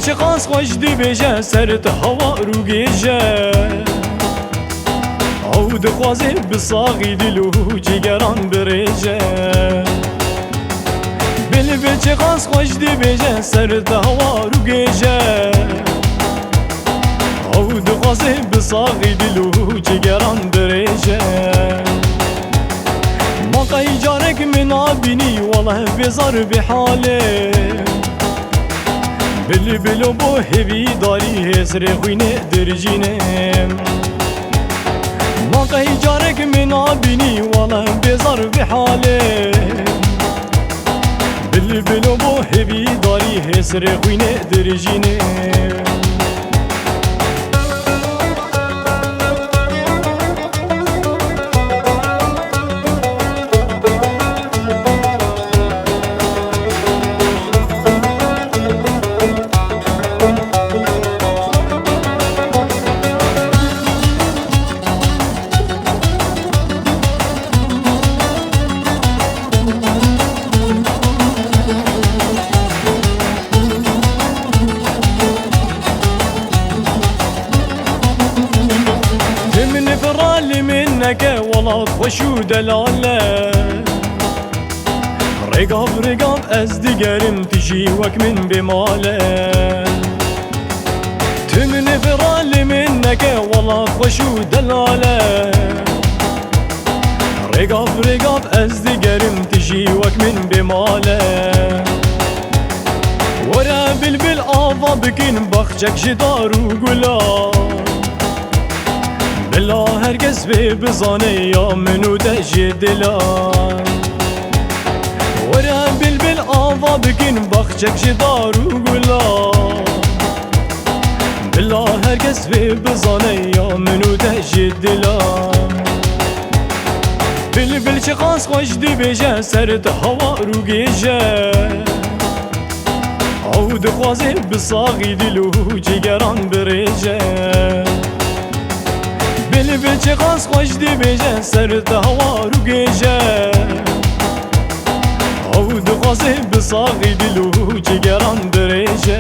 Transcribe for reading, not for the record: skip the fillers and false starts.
چه قاس خوش دی بیجه سرت هوا رو گیجه او دخوازه بساقی دلو جگران بریجه بل چه قاس خوش دی بیجه سرت هوا رو گیجه او دخوازه بساقی دلو جگران بریجه مقای جارك من عبني والله بزار بحاله بلو بو هبي داري هسر خوينه درجينه مقای جارك من عبني والله بزار بحاله بلو بو هبي داري هسر خوينه درجينه فرالي منك والله خوشو دلاله رقاب از دیگرم تجي وك من بماله تمن فرالي منك والله خوشو دلاله رقاب از دیگرم تجي وك من بماله ورا بلبل آوا بكين بخجك جدار وقلا بلا هرگز به بزانه یا منو دجی دلان ورا بلبل آوا بکن بخچک جدار و گلا بلا هرگز به بزانه یا منو دجی دلان بلبل چه خاص خوش دی بیجه سرت هوا رو گیجه او دخوازه بساقی دلو جگران بریجه بل چه قاس خوش دی بیجه سرت هوا رو گیجه او دخوازه بساقی دلو جگران بریجه